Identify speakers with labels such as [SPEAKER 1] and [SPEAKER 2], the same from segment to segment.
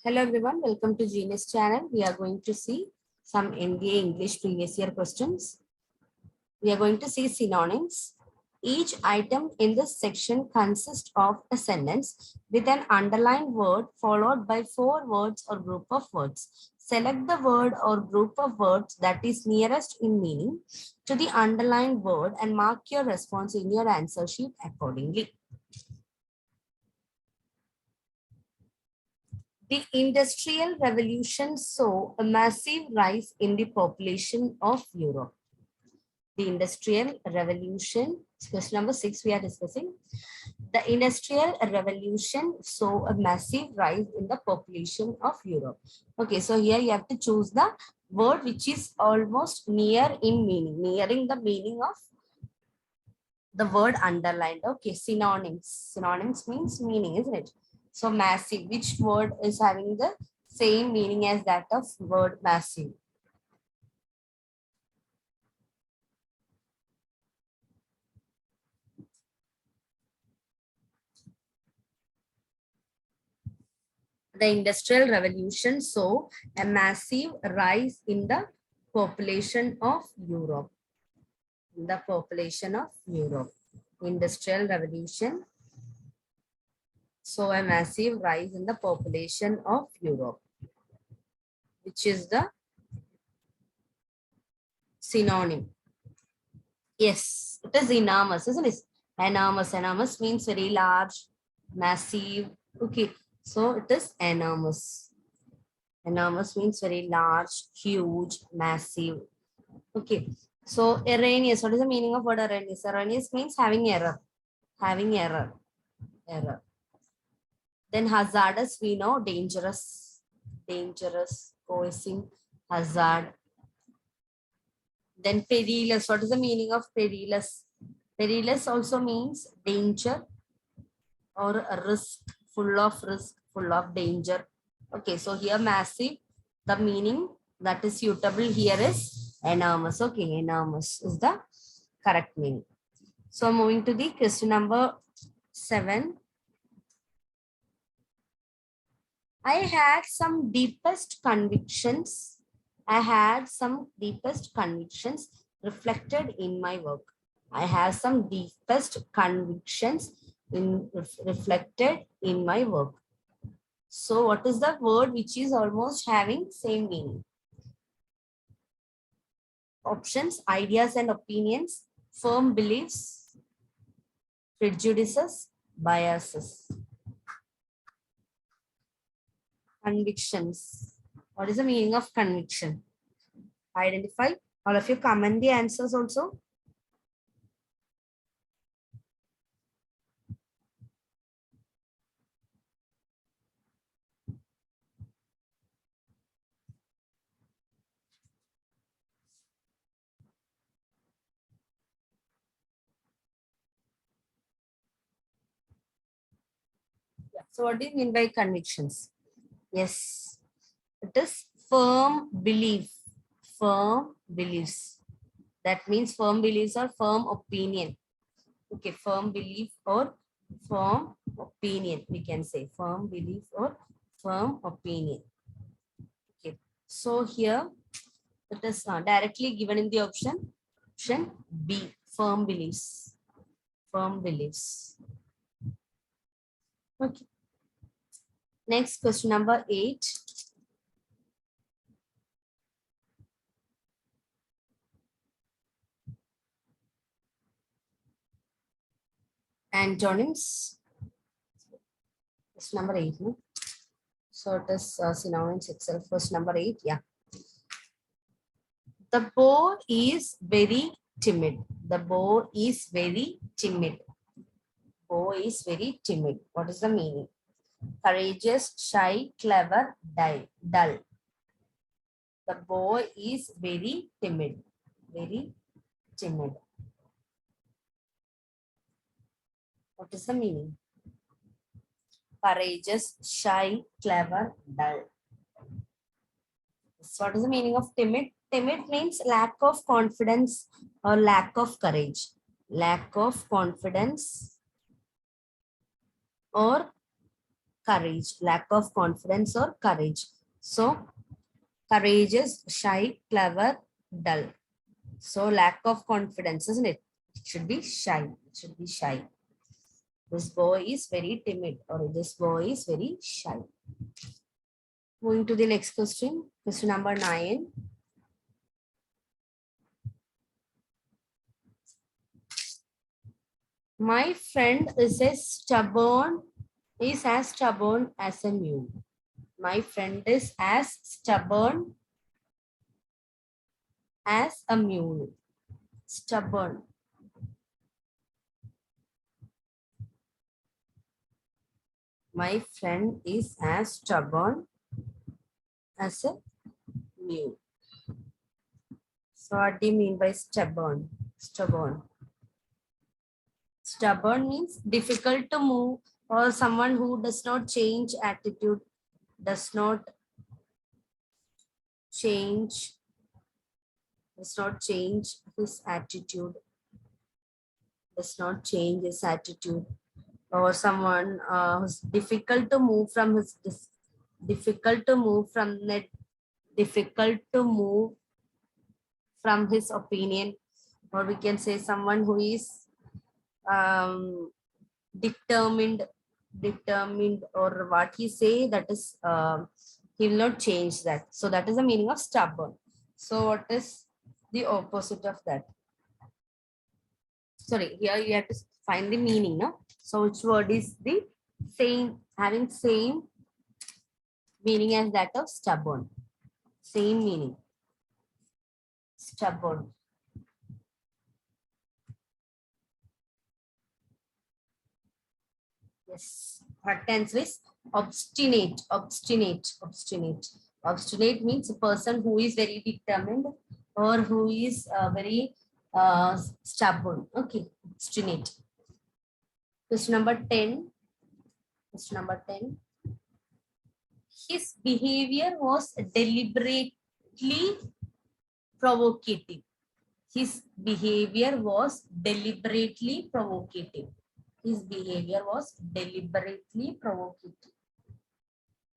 [SPEAKER 1] Hello everyone, welcome to Genius channel. We are going to see some NDA English previous year questions. We are going to see synonyms. Each item in this section consists of a sentence with an underlined word followed by 4 words or group of words. Select the word or group of words that is nearest in meaning to the underlined word and mark your response in your answer sheet accordingly. The Industrial Revolution saw a massive rise in the population of Europe. The Industrial Revolution, question number 6 we are discussing. The Industrial Revolution saw a massive rise in the population of Europe. Okay, so here you have to choose the word which is almost near in meaning, nearing the meaning of the word underlined. Okay, synonyms. Synonyms means meaning, isn't it? So massive, which word is having the same meaning as that of word massive? The Industrial Revolution saw a massive rise in the population of Europe. The population of Europe. Industrial Revolution saw a massive rise in the population of Europe, which is the synonym. Yes, it is enormous, isn't it? Enormous. Enormous means very large, massive. Okay, so it is enormous. Enormous means very large, huge, massive. Okay, so erroneous. What is the meaning of word erroneous? Erroneous means having error. Having error. Error. Then hazardous, we know dangerous. Dangerous, posing, hazard. Then perilous. What is the meaning of perilous? Perilous also means danger or a risk, full of risk, full of danger. Okay, so here massive, the meaning that is suitable here is enormous. Okay, enormous is the correct meaning. So moving to the question number 7. I had some deepest convictions. I had some deepest convictions reflected in my work. I have some deepest convictions reflected in my work. So what is the word which is almost having same meaning? Options: ideas and opinions, firm beliefs, prejudices, biases. Convictions. What is the meaning of conviction? Identify. All of you comment the answers also. Yeah. So what do you mean by convictions? Yes, it is firm belief. Firm beliefs. That means firm beliefs or firm opinion. Okay, firm belief or firm opinion. We can say firm belief or firm opinion. Okay, so here it is directly given in the option B, firm beliefs. Firm beliefs. Okay. Next, question number 8. Antonyms. Question number 8. No? So it is synonyms itself. Question number 8. Yeah. The boar is very timid. The boar is very timid. Boar is very timid. What is the meaning? Courageous, shy, clever, dull. The boy is very timid. Very timid. What is the meaning? Courageous, shy, clever, dull. So what is the meaning of timid? Timid means lack of confidence or lack of courage. Lack of confidence or courage, lack of confidence or courage. So courageous, shy, clever, dull. So lack of confidence, isn't it? It should be shy. It should be shy. This boy is very timid, or this boy is very shy. Moving to the next question. Question number 9. My friend is as stubborn as a mule. My friend is as stubborn as a mule. Stubborn. My friend is as stubborn as a mule. So what do you mean by stubborn? Stubborn. Stubborn means difficult to move, or someone who does not change attitude, does not change his attitude, or someone who's difficult to move from his difficult to move from his opinion, or we can say someone who is um, determined, or what he say, that is he will not change that. So that is the meaning of stubborn. So what is the opposite of that? Sorry, here you have to find the meaning, no? So which word is the same, having same meaning as that of stubborn? Same meaning. Stubborn. Yes. Correct answer is obstinate. Obstinate means a person who is very determined, or who is very stubborn. Okay. Obstinate. Question number 10. Question number 10. His behavior was deliberately provocative. His behavior was deliberately provocative. His behavior was deliberately provocative.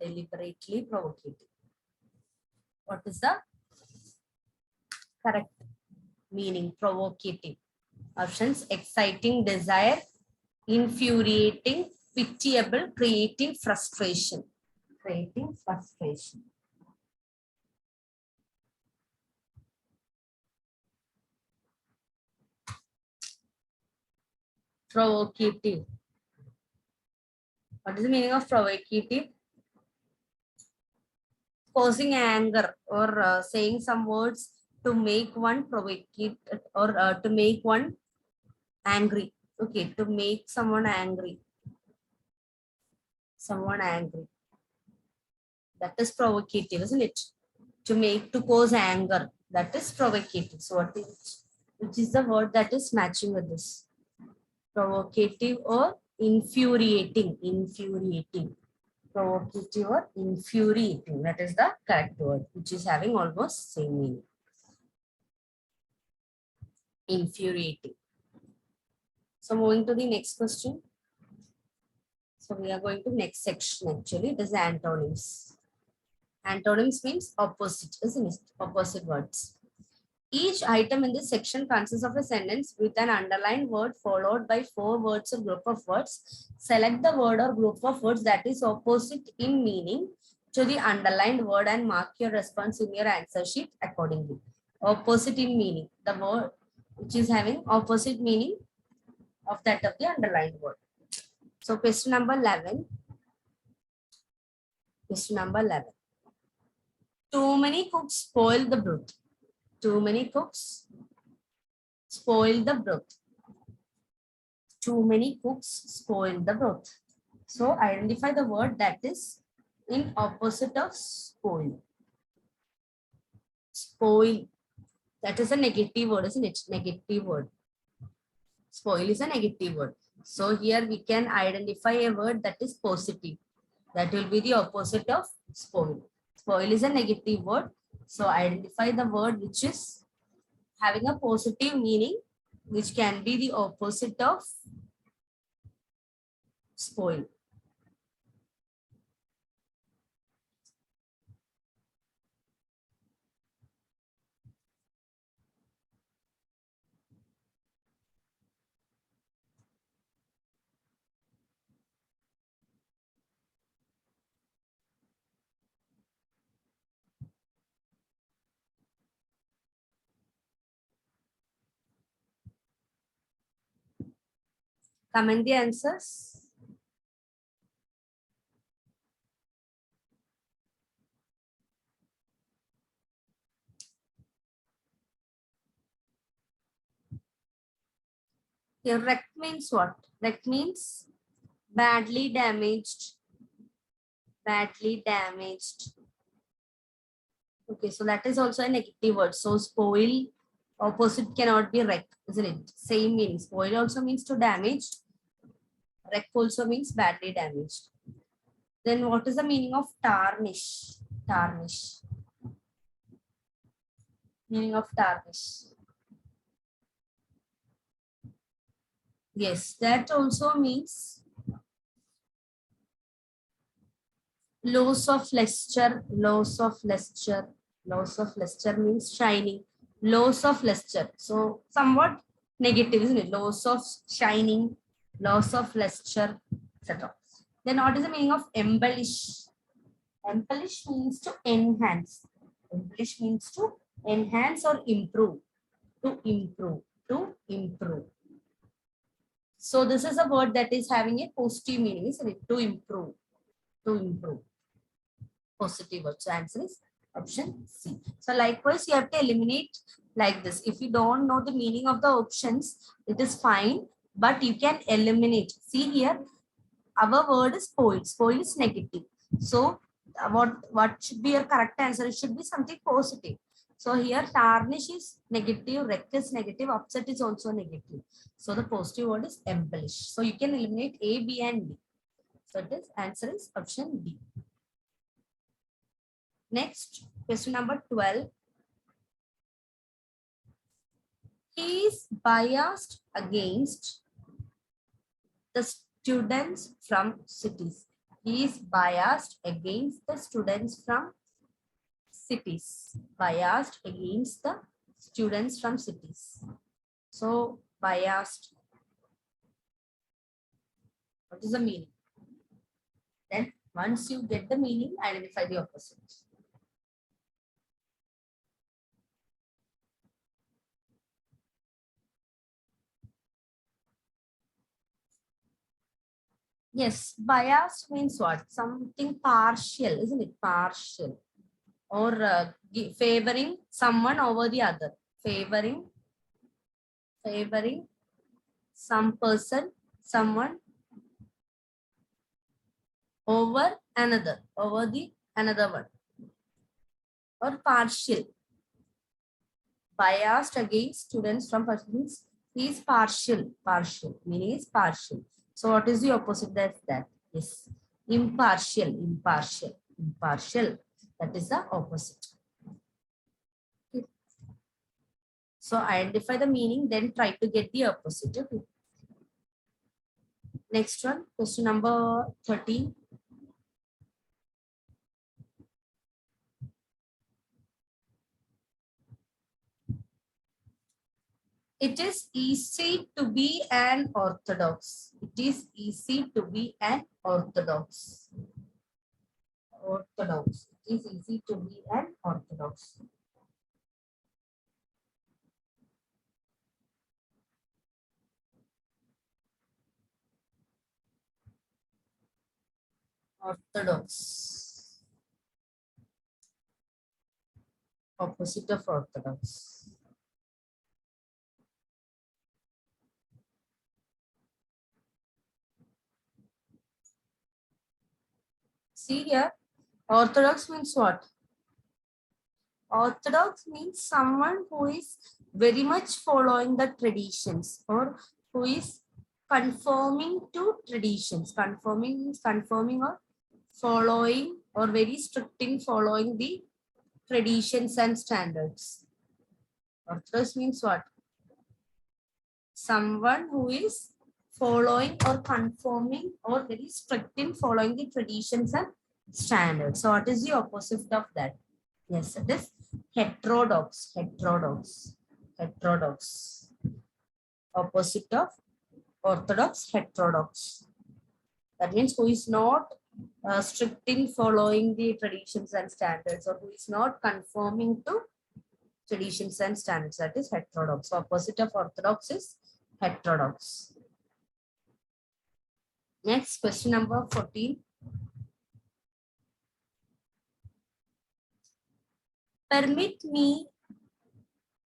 [SPEAKER 1] Deliberately provocative. What is the correct meaning? Provocative. Options: exciting, desire, infuriating, pitiable, creating frustration. Creating frustration. Provocative. What is the meaning of provocative? Causing anger, or saying some words to make one provocative, or to make one angry. Okay, to make someone angry. Someone angry. That is provocative, isn't it? To cause anger. That is provocative. So which is the word that is matching with this? Provocative or infuriating? Infuriating. Provocative or infuriating. That is the correct word, which is having almost same meaning. Infuriating. So moving to the next question. So we are going to next section actually. It is the antonyms. Antonyms means opposite, isn't it? Opposite words. Each item in this section consists of a sentence with an underlined word followed by 4 words or group of words. Select the word or group of words that is opposite in meaning to the underlined word and mark your response in your answer sheet accordingly. Opposite in meaning. The word which is having opposite meaning of that of the underlined word. So question number 11. Question number 11. Too many cooks spoil the broth. Too many cooks spoil the broth. Too many cooks spoil the broth. So identify the word that is in opposite of spoil. Spoil. That is a negative word, isn't it? Negative word. Spoil is a negative word. So here we can identify a word that is positive. That will be the opposite of spoil. Spoil is a negative word. So identify the word which is having a positive meaning, which can be the opposite of spoil. Comment the answers. Here, wreck means what? Wreck means badly damaged. Badly damaged. Okay, so that is also a negative word. So spoil, opposite cannot be wreck, isn't it? Same meaning. Spoil also means to damage. Wreck also means badly damaged. Then what is the meaning of tarnish? Tarnish. Meaning of tarnish. Yes, that also means loss of luster. Loss of luster. Loss of luster means shining. Loss of luster. So somewhat negative, isn't it? Loss of shining, loss of luster, etc. Then what is the meaning of embellish? Embellish means to enhance. Embellish means to enhance or improve. To improve. To improve. So this is a word that is having a positive meaning, isn't it? To improve. To improve. Positive word. So answer is option C. So likewise, you have to eliminate like this. If you don't know the meaning of the options, it is fine, but you can eliminate. See here, our word is spoil. Spoil is negative. So what should be your correct answer? It should be something positive. So here tarnish is negative, wreck is negative, upset is also negative. So the positive word is embellish. So you can eliminate A, B, and D. So it is answer is option D. Next, question number 12. He is biased against the students from cities. He is biased against the students from cities. Biased against the students from cities. So, biased. What is the meaning? Then, once you get the meaning, identify the opposite. Yes, biased means what? Something partial, isn't it? Partial. Or favoring someone over the other. Favoring some person, someone over another, over the another one. Or partial. Biased against students from persons. He is partial. Partial. Meaning is partial. So what is the opposite? That's that. Yes. Impartial. Impartial. Impartial. That is the opposite. Okay. So identify the meaning, then try to get the opposite. Okay. Next one, question number 13. It is easy to be an orthodox. It is easy to be an orthodox. Orthodox. It is easy to be an orthodox. Orthodox. Opposite of orthodox. See here, orthodox means what? Orthodox means someone who is very much following the traditions or who is conforming to traditions. Conforming means conforming or following or very strict in following the traditions and standards. Orthodox means what? Someone who is following or conforming or very strict in following the traditions and standards. So what is the opposite of that? Yes, it is heterodox. Heterodox. Heterodox. Opposite of orthodox, heterodox. That means who is not strict in following the traditions and standards, or who is not conforming to traditions and standards. That is heterodox. So opposite of orthodox is heterodox. Next, question number 14. Permit me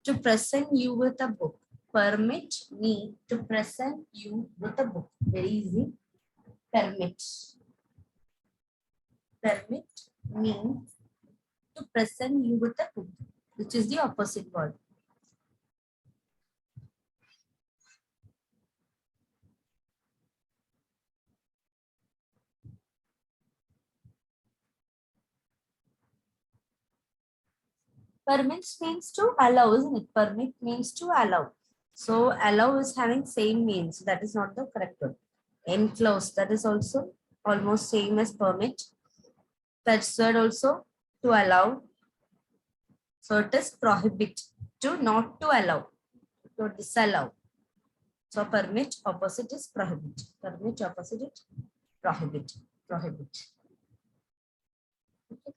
[SPEAKER 1] to present you with a book. Permit me to present you with a book. Very easy. Permit. Permit me to present you with a book, which is the opposite word. Permits means to allow, isn't it? Permit means to allow. So allow is having same means. That is not the correct word. Enclose, that is also almost same as permit. That's word also to allow. So it is prohibit, to not to allow, to disallow. So permit opposite is prohibit. Permit opposite is prohibit. Prohibit. Okay.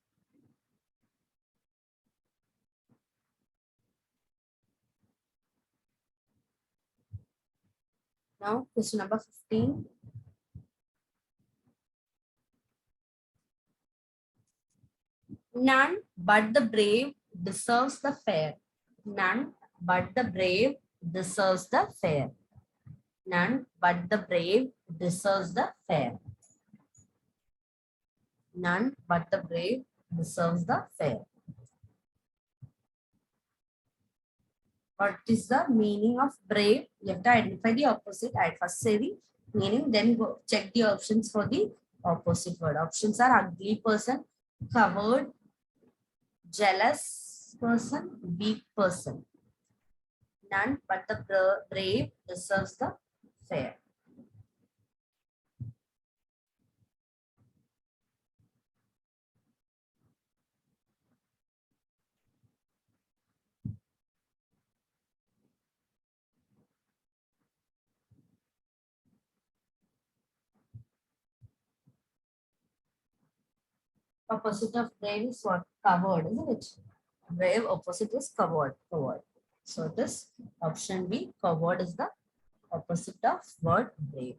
[SPEAKER 1] Now question number 15. None but the brave deserves the fair. None but the brave deserves the fair. None but the brave deserves the fair. None but the brave deserves the fair. What is the meaning of brave? You have to identify the opposite. I first say the meaning, then go check the options for the opposite word. Options are ugly person, coward, jealous person, weak person. None but the brave deserves the fair. Opposite of brave is what? Coward, isn't it? Brave opposite is coward. Coward. So this option B, coward is the opposite of word brave.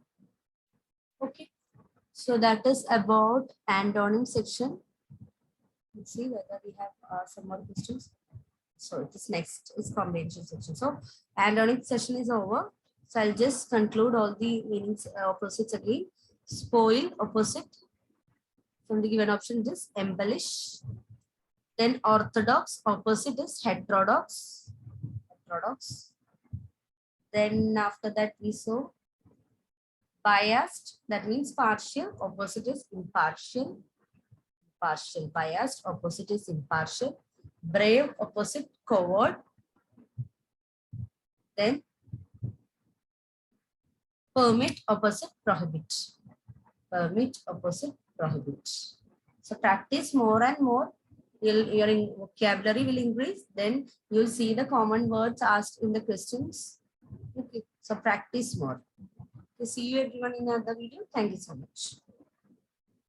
[SPEAKER 1] Okay. So that is about antonym section. Let's see whether we have some more questions. So this next is combination section. So antonym session is over. So I'll just conclude all the meanings opposites again. Spoil opposite. From the given option is embellish. Then orthodox opposite is heterodox. Heterodox. Then after that we saw biased, that means partial, opposite is impartial. Partial. Biased opposite is impartial. Brave opposite coward. Then permit opposite prohibit. Permit opposite prohibit. So practice more and more. Your vocabulary will increase. Then you'll see the common words asked in the questions. Okay. So practice more. Okay, see you everyone in another video. Thank you so much.